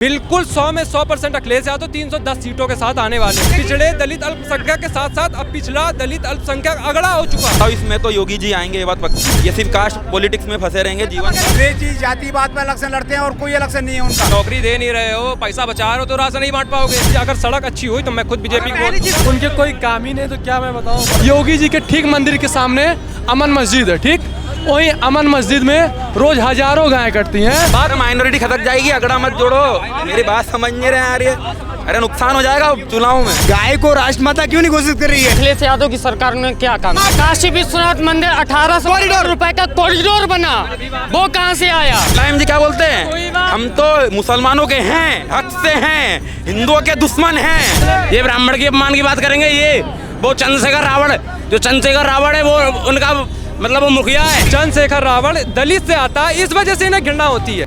बिल्कुल 100 में 100% अखिलेश यादव 310 सीटों के साथ आने वाले हैं। पिछड़े दलित अल्पसंख्यक के साथ साथ अब पिछड़ा दलित अल्पसंख्यक अगड़ा हो चुका है। और इसमें तो योगी जी आएंगे, ये बात पक्की। ये सिर्फ कास्ट पॉलिटिक्स में फंसे रहेंगे जीवन। अंग्रेजी जातिवाद में इलेक्शन लड़ते हैं और कोई इलेक्शन नहीं है उनका। नौकरी दे नहीं रहे हो, पैसा बचा रहे हो तो राशन नहीं बांट पाओगे। अगर सड़क अच्छी हुई तो मैं खुद बीजेपी को। उनके कोई काम ही नहीं तो क्या मैं बताऊं। योगी जी के ठीक मंदिर के सामने अमन मस्जिद है, ठीक वही अमन मस्जिद में रोज हजारों गायें कटती हैं। बात माइनॉरिटी खतक जाएगी, अगड़ा मत जोड़ो। मेरी बात समझ नहीं रहे आ रही है। अरे नुकसान हो जाएगा चुनाव में। गाय को राष्ट्रमाता क्यों नहीं घोषित कर रही है? अखिलेश यादव की सरकार ने क्या काम? काशी विश्वनाथ मंदिर 1800 करोड़ रुपए का कॉरिडोर बना, वो कहाँ से आया? लाइम जी क्या बोलते हैं, हम तो मुसलमानों के हैं, हक से हैं, हिंदुओं के दुश्मन हैं। ये ब्राह्मण के अपमान की बात करेंगे। ये वो चंद्रशेखर रावण है, वो उनका मतलब वो मुखिया है। चंद्रशेखर रावण दलित से आता है, इस वजह से इन्हें घृणा होती है।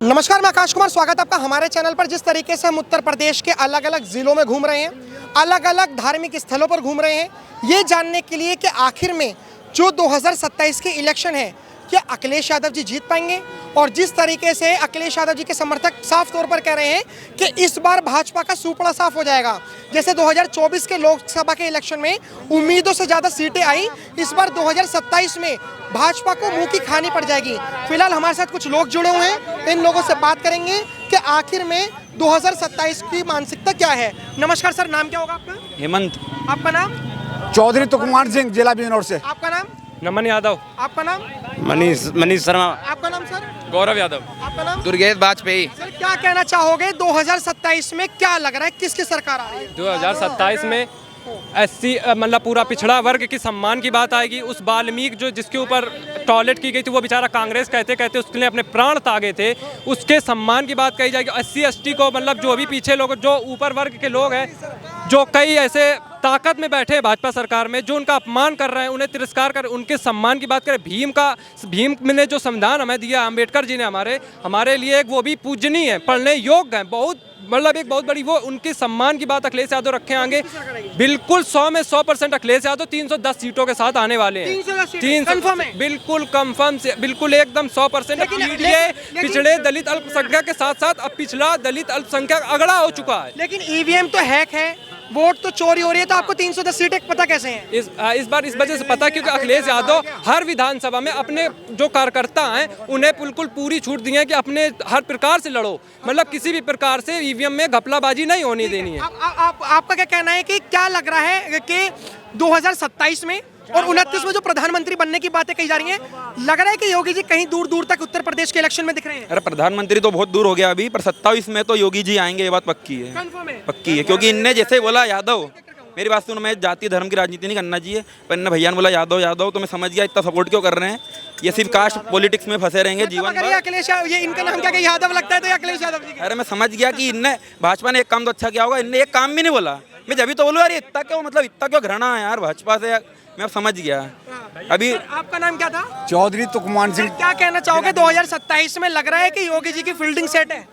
नमस्कार, मैं आकाश कुमार, स्वागत है आपका हमारे चैनल पर। जिस तरीके से हम उत्तर प्रदेश के अलग अलग ज़िलों में घूम रहे हैं, अलग अलग धार्मिक स्थलों पर घूम रहे हैं, ये जानने के लिए कि आखिर में जो 2027 के इलेक्शन है क्या अखिलेश यादव जी जीत पाएंगे। और जिस तरीके से अखिलेश यादव जी के समर्थक साफ तौर पर कह रहे हैं कि इस बार भाजपा का सुपड़ा साफ हो जाएगा। जैसे 2024 के लोकसभा के इलेक्शन में उम्मीदों से ज़्यादा सीटें आई, इस बार 2027 में भाजपा को मुंह की खानी पड़ जाएगी। फिलहाल हमारे साथ कुछ लोग जुड़े हुए हैं, इन लोगों से बात करेंगे कि आखिर में 2027 की मानसिकता क्या है। नमस्कार सर, नाम क्या होगा आपका? हेमंत। आपका नाम? चौधरी तुकुमार सिंह, जिला बिजनौर से। आपका नाम? नमन यादव। आपका नाम? मनीष शर्मा। आपका नाम सर? गौरव यादव। आपका नाम? दुर्गेश वाजपेयी। सर क्या कहना चाहोगे 2027 में क्या लग रहा है, किसकी सरकार आ रही है? 2027 में SC मतलब पूरा पिछड़ा वर्ग की सम्मान की बात आएगी। उस वाल्मीकि जो जिसके ऊपर टॉयलेट की गई थी, वो बेचारा कांग्रेस कहते कहते उसके लिए अपने प्राण त्यागे थे, उसके सम्मान की बात कही जाएगी। SC ST को मतलब जो भी पीछे लोग, जो ऊपर वर्ग के लोग हैं, जो कई ऐसे ताकत में बैठे हैं भाजपा सरकार में, जो उनका अपमान कर रहे हैं, उन्हें तिरस्कार कर, उनके सम्मान की बात करें। भीम ने जो संविधान हमें दिया, अम्बेडकर जी ने हमारे लिए एक वो भी पूजनीय है, पढ़ने योग्य है, बहुत मतलब एक बहुत बड़ी वो, उनके सम्मान की बात अखिलेश यादव रखे आगे। बिल्कुल 100 में 100% अखिलेश यादव 310 सीटों के साथ आने वाले हैं। 310 बिल्कुल कंफर्म से, बिल्कुल एकदम 100%। पिछड़े दलित अल्पसंख्यक के साथ साथ अब पिछड़ा दलित अल्पसंख्यक अगड़ा हो चुका है। लेकिन ईवीएम तो हैक है, वोट तो चोरी हो रही है, तो आपको 310 सीटें पता कैसे हैं? इस बार इस वजह से पता, क्योंकि अखिलेश यादव हर विधानसभा में अपने जो कार्यकर्ता हैं उन्हें बिल्कुल पूरी छूट दी है कि अपने हर प्रकार से लड़ो, मतलब किसी भी प्रकार से ईवीएम में घपलाबाजी नहीं होनी देनी है। आपका क्या कहना है कि क्या लग रहा है कि 2027 में और 29 में जो प्रधानमंत्री बनने की बातें कही जा रही हैं, लग रहा है कि योगी जी कहीं दूर दूर तक उत्तर प्रदेश के इलेक्शन में दिख रहे हैं? अरे प्रधानमंत्री तो बहुत दूर हो गया अभी, पर 27 में तो योगी जी आएंगे, ये बात पक्की है। पक्की है, क्योंकि इनने जैसे बोला यादव, मेरी बात सुनो, मैं जाति धर्म की राजनीति नहीं करना चाहिए, पर इन्हें भैया ने बोला यादव, तो मैं समझ गया इतना सपोर्ट क्यों कर रहे हैं। ये सिर्फ कास्ट पॉलिटिक्स में फंसे रहेंगे जीवन भर। अखिलेश, ये इनका नाम क्या यादव लगता है, तो अखिलेश यादव जी। अरे मैं समझ गया कि इनने भाजपा ने एक काम तो अच्छा किया होगा, इनने एक काम भी नहीं बोला। मैं जब भी तो बोलूँ यार इतना क्यों, मतलब इतना क्यों घृणा है यार भाजपा से, मैं समझ गया। अभी आपका नाम क्या था? चौधरी तुकुमार सिंह। क्या कहना चाहोगे 2027 में लग रहा है कि योगी जी की फील्डिंग सेट है?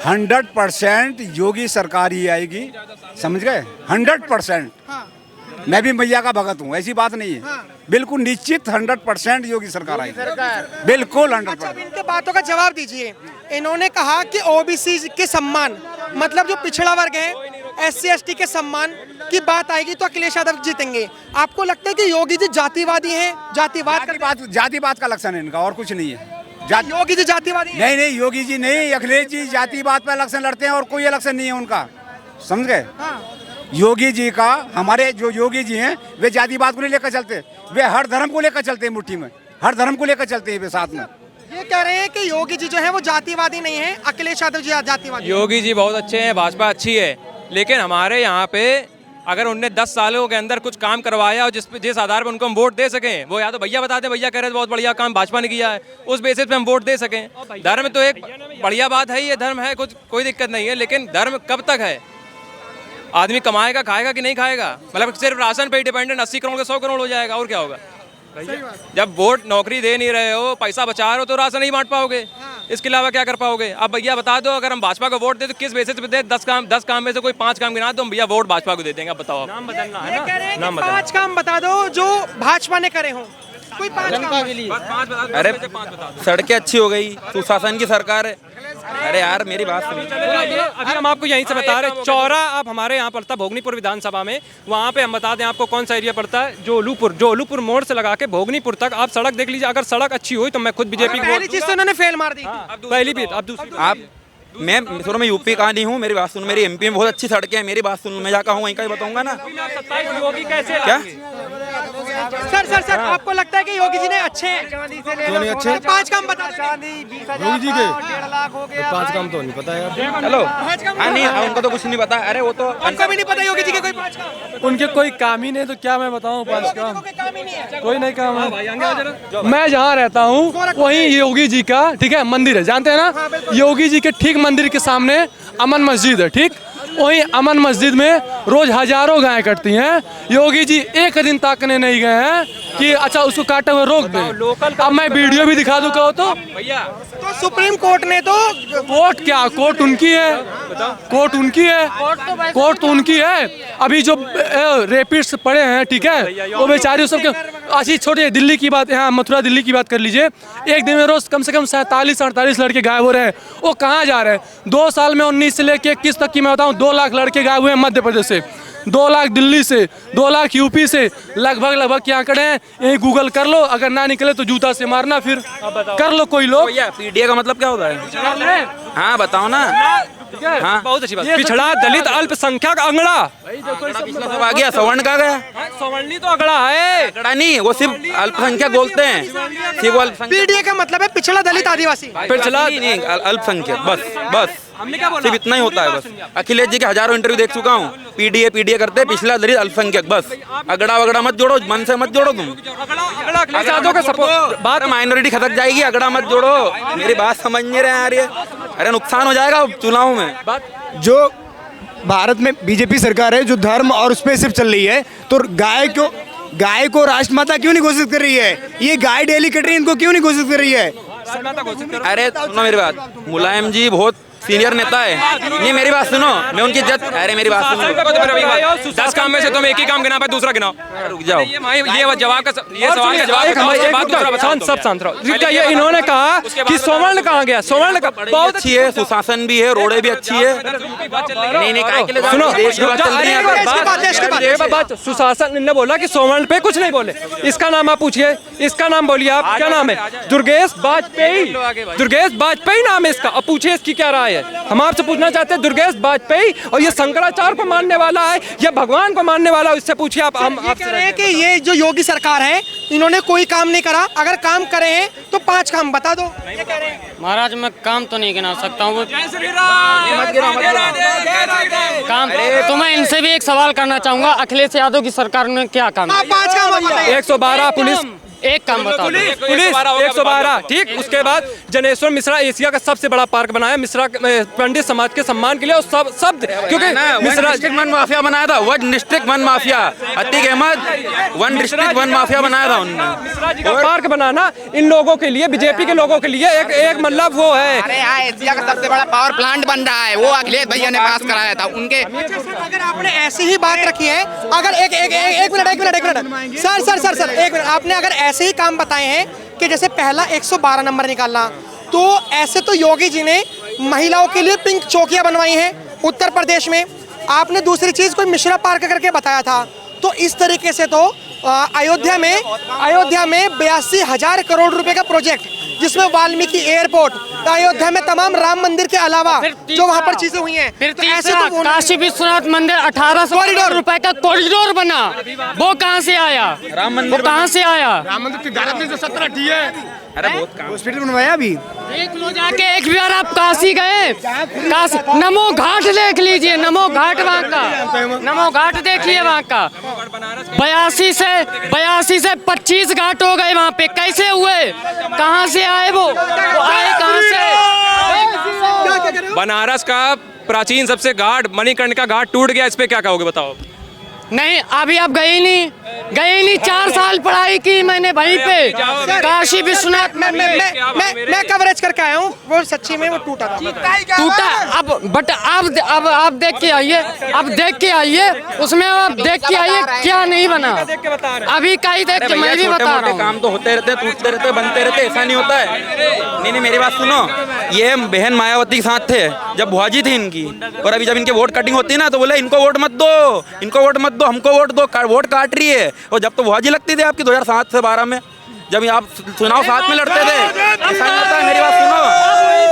100% योगी सरकार ही आएगी, समझ गए? 100%। मैं भी मैया का भगत हूँ, ऐसी बात नहीं है। बिल्कुल निश्चित 100% योगी सरकार आएगी, बिल्कुल 100%। अच्छा, इनके बातों का जवाब दीजिए। इन्होंने कहा कि ओबीसी के सम्मान, मतलब जो पिछड़ा वर्ग है, SC ST के सम्मान की बात आएगी तो अखिलेश यादव जीतेंगे। आपको लगता है कि योगी जी जातिवादी हैं? जातिवाद का लक्षण है इनका, और कुछ नहीं है। योगी जी जातिवादी हैं? नहीं, योगी जी नहीं, अखिलेश जी जातिवाद पर इलेक्शन लड़ते हैं और कोई इलेक्शन नहीं है उनका, समझ गए? योगी जी का, हमारे जो योगी जी हैं वे जातिवाद को नहीं लेकर चलते, वे हर धर्म को लेकर चलते हैं, मुट्ठी में हर धर्म को लेकर चलते हैं वे साथ में। ये कह रहे हैं कि योगी जी जो है वो जातिवादी नहीं है, अखिलेश यादव जी जातिवादी। योगी जी बहुत अच्छे हैं, भाजपा अच्छी है, लेकिन हमारे यहाँ पे अगर उनने 10 सालों के अंदर कुछ काम करवाया और जिस आधार पर उनको हम वोट दे सकें, वो या तो भैया बताते हैं, भैया कह रहे हैं बहुत बढ़िया काम भाजपा ने किया है, उस बेसिस पे हम वोट दे सकें। धर्म तो एक बढ़िया बात है, ये धर्म है, कुछ कोई दिक्कत नहीं है, लेकिन धर्म कब तक है? आदमी कमाएगा, खाएगा कि नहीं खाएगा? मतलब सिर्फ राशन पे ही डिपेंडेंट 80 करोड़ का 100 करोड़ हो जाएगा, और क्या होगा? जब वोट नौकरी दे नहीं रहे हो, पैसा बचा रहे हो तो राशन नहीं बांट पाओगे, इसके अलावा क्या कर पाओगे? अब भैया बता दो, अगर हम भाजपा को वोट दे तो किस बेसिस पे दे? 10 काम में से कोई 5 काम गिना दो, हम भैया वोट भाजपा को दे देंगे। अब बताओ, नाम बदलना है ना, नाम 5 काम बता दो जो भाजपा ने करे हों। कोई 5 काम अरे सड़कें अच्छी हो गई, सुशासन की सरकार है। अरे यार मेरी बात सुनिए। अभी हम आपको यहीं से बता रहे, चौरा आप हमारे यहाँ पड़ता भोगनीपुर विधानसभा में, वहाँ पे हम बता दें आपको कौन सा एरिया पड़ता है, जोलूपुर मोड़ से लगा के भोगनीपुर तक आप सड़क देख लीजिए। अगर सड़क अच्छी हुई तो मैं खुद बीजेपी पहली चीज तो उन्होंने फेल मार दी थी। पहली भी, अब दूसरी आप मैं सुनो, मैं यूपी का नहीं हूँ, मेरी बात सुनो। मेरी एमपी में बहुत अच्छी सड़कें हैं, मेरी बात सुनो। मैं जहाँ हूँ वहीं का ही बताऊंगा ना। 27 योगी कैसे क्या सर आपको लगता है कि योगी जी ने अच्छे अच्छे 5 काम बता योगी जी के 5 काम तो नहीं पता यार। हेलो, हाँ नहीं उनको तो कुछ नहीं पता। अरे वो तो उनको भी नहीं पता योगी जी के कोई 5 काम। उनके कोई काम ही नहीं, तो क्या मैं बताऊं 5 काम? कोई काम ही नहीं है। कोई नहीं काम है। मैं जहाँ रहता हूँ वहीं योगी जी का, ठीक है, मंदिर है, जानते हैं ना? योगी जी के ठीक मंदिर के सामने अमन मस्जिद है, ठीक। वहीं अमन मस्जिद में रोज हजारों गायें कटती हैं। योगी जी एक दिन ताकने नहीं गए हैं कि अच्छा उसको काटे हुए रोक दें। अब मैं वीडियो भी दिखा दूं कहो तो। तो सुप्रीम कोर्ट ने तो कोर्ट क्या, कोर्ट उनकी है, कोर्ट उनकी है, कोर्ट तो उनकी है। अभी जो रेपिस्ट पड़े हैं, ठीक है, वो बेचारे सबके अच्छी छोटे, दिल्ली की बात, यहाँ मथुरा दिल्ली की बात कर लीजिए। एक दिन में रोज कम से कम 47-48 लड़के गायब हो रहे हैं। वो कहाँ जा रहे हैं? 2 साल में 19 से लेके 21 तक की मैं बताऊँ 2 लाख लड़के गायब हुए हैं मध्य प्रदेश से, 2 लाख दिल्ली से, 2 लाख यूपी से, लगभग क्या आंकड़े हैं, यही गूगल कर लो। अगर ना निकले तो जूता से मारना, फिर कर लो कोई लोग। भैया पीडीए का मतलब क्या होता है? हाँ बताओ ना। हाँ बहुत अच्छी बात। पिछड़ा, दलित, अल्पसंख्यक, अंगड़ा। पिछला सब आ गया, सवर्ण का गया। सवर्णी तो अगड़ा है, अगड़ा नहीं, वो सिर्फ अल्पसंख्यक बोलते हैं, सिर्फ वो अल्पसंख्यक। पीडीए का मतलब है पिछड़ा, दलित, आदिवासी। पिछला नहीं, अल्पसंख्यक, बस हमने क्या बोला? सिर्फ इतना ही होता है बस। अखिलेश जी के हजारों इंटरव्यू देख चुका हूँ। पीडीए करते हैं, पिछला दलित, अल्पसंख्यक, बस। अगड़ा वगड़ा मत जोड़ो, मन से मत जोड़ो तुम। यादव का सपोर्ट बात माइनॉरिटी खतक जाएगी, अगड़ा मत जोड़ो। मेरी बात समझ नहीं रहे यार ये। अरे नुकसान हो जाएगा चुनाव में। जो भारत में बीजेपी सरकार है जो धर्म और उस पर सिर्फ चल रही है, तो गाय को राष्ट्रमाता क्यों नहीं घोषित कर रही है? ये गाय डेली कट रही है, इनको क्यों नहीं घोषित कर रही है? अरे सुनो मेरी बात, मुलायम जी बहुत सीनियर नेता है। नहीं मेरी बात सुनो, मैं उनकी इज्जत। अरे मेरी बात सुनो। 10 काम में से तुम एक ही काम गिना पाए, दूसरा गिनाओ। रुक जाओ। ये जवाब का, ये सवाल का जवाब सब शांत रहो। ये इन्होंने कहा कि सवर्ण कहाँ गया? सवर्ण का बहुत अच्छी है, सुशासन भी है, रोडें भी अच्छी है। नहीं सुनो, देश की बात चल रही है। बात सुशासन ने बोला कि सवर्ण पे कुछ नहीं बोले। इसका नाम आप पूछिए, इसका नाम बोलिए आप, क्या नाम है? दुर्गेश बाजपेयी, दुर्गेश बाजपेयी नाम है इसका। अब पूछिए इसकी क्या राय है? हम आपसे पूछना चाहते हैं, दुर्गेश बाजपेयी, और ये शंकराचार्य को मानने वाला है या भगवान को मानने वाला है, इससे पूछिए आप। हम ये कह रहे हैं कि ये जो योगी सरकार है इन्होंने कोई काम नहीं करा, अगर काम करे हैं तो 5 काम बता दो। ये कह रहे हैं। महाराज मैं काम तो नहीं गिना सकता हूँ काम। तो मैं इनसे भी एक सवाल करना चाहूंगा, अखिलेश यादव की सरकार ने क्या काम आप 5 काम बताइए। 112 पुलिस, एक काम बता दो। पुलिस 112, ठीक। उसके बाद जनेश्वर मिश्रा एशिया का सबसे बड़ा पार्क बनाया मिश्रा पंडित समाज के सम्मान के लिए, और सब क्योंकि मिश्रा डिस्ट्रिक्ट वन माफिया बनाया था, one district one mafia. Atiq Ahmed one district one mafia बनाया था उन्होंने। मिश्रा जी का पार्क बनाना इन लोगों के लिए, बीजेपी के लोगों के लिए एक मतलब वो है। अरे यहाँ एशिया का सबसे बड़ा पावर प्लांट बन रहा है, वो अखिलेश भैया ने पास कराया था उनके। अगर आपने ऐसी ही बात रखी है, अगर एक मिनट सर एक मिनट, आपने अगर ऐसे ही काम बताए हैं कि जैसे पहला 112 नंबर निकालना, तो ऐसे तो योगी जी ने महिलाओं के लिए पिंक चौकियां बनवाई हैं उत्तर प्रदेश में। आपने दूसरी चीज कोई मिश्रा पार्क करके बताया था। तो इस तरीके से तो अयोध्या में 82,000 करोड़ रुपए का प्रोजेक्ट, जिसमें वाल्मीकि एयरपोर्ट, अयोध्या में तमाम राम मंदिर के अलावा जो वहाँ पर चीजें हुई हैं, फिर तो ऐसे तो काशी विश्वनाथ मंदिर 1800 करोड़ रुपए का कॉरिडोर बना, वो कहाँ से आया? राम मंदिर कहाँ से आया? राम मंदिर की गारंटी तो 17 दी है। अरे बहुत काम। हॉस्पिटल बनवाया अभी। देख लो जाके, एक बार आप काशी गए, काशी नमो घाट देख लीजिए, नमो घाट वहाँ का, नमो घाट देखिए वहाँ का। 82 से 25 घाट हो गए वहाँ पे। कैसे हुए? कहाँ से आए वो आए कहाँ से? बनारस का प्राचीन सबसे घाट, मणिकर्ण का घाट टूट गया, इस पे क्या कहोगे बताओ? नहीं अभी आप गए ही नहीं, गए नहीं, 4 साल पढ़ाई की मैंने वहीं पे काशी विश्वनाथ में। मैं कवरेज करके आया हूँ, वो सच्ची में वो टूटा था। टूटा अब, बट अब आप देख के आइए, अब देख के आइए, उसमें आप देख के आइए क्या नहीं बना। अभी का ही देख के मैं भी बता रहा हूँ। काम तो होते रहते, टूटते रहते, बनते रहते, ऐसा नहीं होता है। नहीं मेरी बात सुनो, ये बहन मायावती के साथ थे जब बुआजी थी इनकी, और अभी जब इनके वोट कटिंग होती है ना तो बोले इनको वोट मत दो, इनको वोट मत दो, हमको वोट दो, वोट काट रही है। और जब तो बुआजी लगती थी आपकी 2007 से 12 में, जब आप चुनाव साथ में लड़ते थे, ऐसा नहीं होता है। मेरी बात सुनो,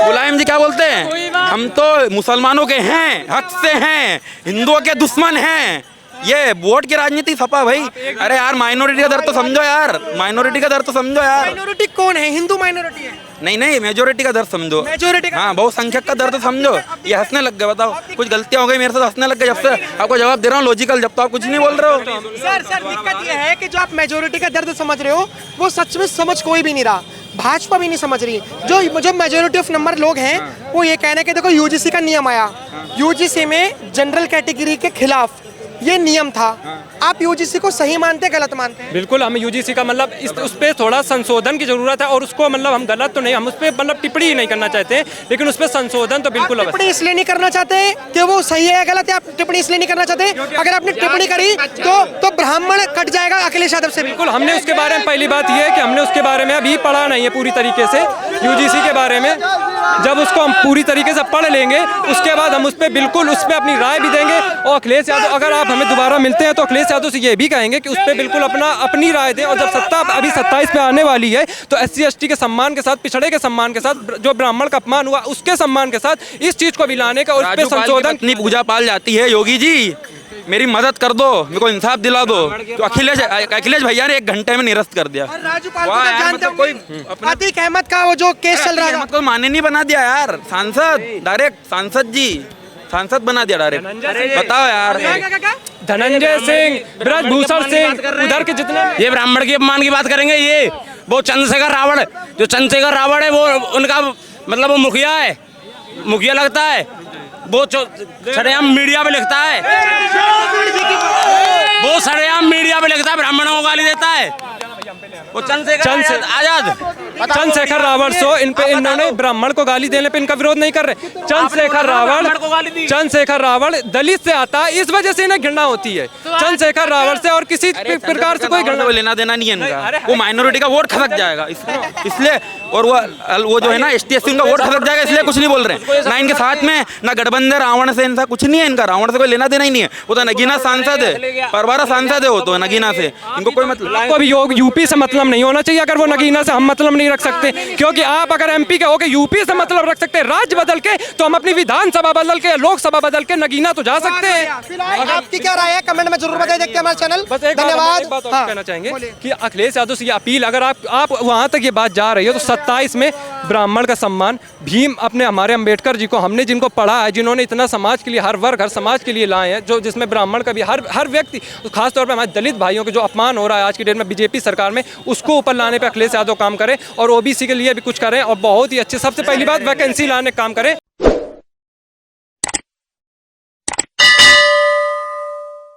मुलायम जी क्या बोलते हैं, हम तो मुसलमानों के हैं, हक से हैं, हिंदुओं के दुश्मन हैं। ये वोट की राजनीति सपा भाई। अरे यार माइनॉरिटी का दर्द तो समझो यार, माइनॉरिटी का दर्द तो समझो यार। माइनॉरिटी कौन है? हिंदू माइनॉरिटी है? नहीं मेजोरिटी का दर्द समझो। मेजोरिटी का? हाँ, बहुसंख्यक का दर्द समझो। ये हंसने लग गए, बताओ कुछ गलतियां हो गई मेरे साथ, हंसने लग गए। जब से आपको जवाब दे रहा हूँ लॉजिकल, जब तो आप कुछ नहीं बोल रहे हो। सर दिक्कत ये है कि जो आप मेजोरिटी का दर्द समझ रहे हो वो सच में समझ कोई भी नहीं रहा, भाजपा भी नहीं समझ रही। जो मेजोरिटी ऑफ नंबर लोग हैं वो ये कहना है कि देखो यूजीसी का नियम आया, यूजीसी में जनरल कैटेगरी के खिलाफ ये नियम था। आप यूजीसी को सही मानते हैं, गलत मानते हैं? बिल्कुल, हम यूजीसी का मतलब उस पर थोड़ा संशोधन की जरूरत है, और उसको मतलब हम गलत तो नहीं, हम उस पर मतलब टिप्पणी ही नहीं करना चाहते, लेकिन उस पर संशोधन तो बिल्कुल टिप्पणी इसलिए नहीं करना चाहते कि वो सही है या गलत है, आप टिप्पणी इसलिए नहीं करना चाहते अगर आपने टिप्पणी करी तो ब्राह्मण कट जाएगा अखिलेश यादव से। बिल्कुल, हमने उसके बारे में, पहली बात ये है कि हमने उसके बारे में अभी पढ़ा नहीं है पूरी तरीके से यूजीसी के बारे में। जब उसको हम पूरी तरीके से पढ़ लेंगे उसके बाद हम उस पर बिल्कुल उस पर अपनी राय भी देंगे। और अखिलेश यादव, अगर आप हमें दोबारा मिलते हैं तो अखिलेश यादव से ये भी कहेंगे कि उस पर बिल्कुल अपनी राय दें। और जब सत्ता अभी 27 पे आने वाली है तो SC/ST के सम्मान के साथ, पिछड़े के सम्मान के साथ, जो ब्राह्मण का अपमान हुआ उसके सम्मान के साथ इस चीज को भी लाने का, और उस पर संशोधन। इतनी पूजा पाल जाती है, योगी जी मेरी मदद कर दो, मेरे को इंसाफ दिला दो। तो अखिलेश भैया ने 1 घंटे में निरस्त कर दिया। और राजूपाल को तो जानते होंगे, अतीक अहमद का वो जो केस चल रहा है, को माने नहीं बना दिया यार, सांसद डायरेक्ट, सांसद बना दिया डायरेक्ट। बताओ यार, धनंजय सिंह, ब्रजभूषण सिंह, उधर के जितने, ये ब्राह्मण के अपमान की बात करेंगे। ये वो चंद्रशेखर रावण है, वो उनका मतलब वो मुखिया लगता है, वो सरेआम मीडिया पे लिखता है, वो सरेआम मीडिया पे लिखता है, ब्राह्मणों को गाली देता है। वो चंद्रशेखर रावण सो इन पे, इन्होंने ब्राह्मण को गाली देने पे इनका विरोध नहीं कर रहे। चंद्रशेखर रावण दलित से आता है, इस वजह से इन्हें घृणा होती है चंद्रशेखर रावण से, और किसी प्रकार से कोई घृणा लेना देना नहीं है इनका। वो माइनॉरिटी का वोट खसक जाएगा इसलिए, और वो जो है ना ST/SC उनका वोट खसक जाएगा, इसलिए कुछ नहीं बोल रहे हैं। ना इनके साथ में ना गठबंधन रावण से, इनका कुछ नहीं है, इनका रावण से कोई लेना देना ही नहीं है। वो तो नगीना सांसद है, परवारा सांसद है, वो तो नगीना से इनको कोई मतलब। अभी यूपी से मतलब नहीं होना चाहिए, अगर वो नगीना से हम मतलब नहीं रख सकते, क्योंकि आप अगर MP के होके यूपी से मतलब रख सकते हैं राज्य बदल के, तो हम अपनी विधानसभा बदल के, लोकसभा बदल के नगीना तो जा सकते हैं। आपकी क्या राय है कमेंट में जरूर बताइए, देखते हैं हमारे चैनल। बस एक बात कहना चाहेंगे कि अखिलेश यादव से ये अपील, अगर आप वहां तक ये बात जा रही हो तो 27 में ब्राह्मण का सम्मान, भीम अपने हमारे अंबेडकर जी को, हमने जिनको पढ़ा है, जिन्होंने इतना समाज के लिए, हर वर्ग हर समाज के लिए लाए हैं, जो जिसमें ब्राह्मण का भी हर व्यक्ति, खासतौर पर हमारे दलित भाइयों के जो अपमान हो रहा है आज की डेट में बीजेपी सरकार में, उसको ऊपर लाने पे अखिलेश यादव काम करें, और OBC के लिए भी कुछ करें, और बहुत ही अच्छे, सबसे पहली बात वैकेंसी लाने का काम करें।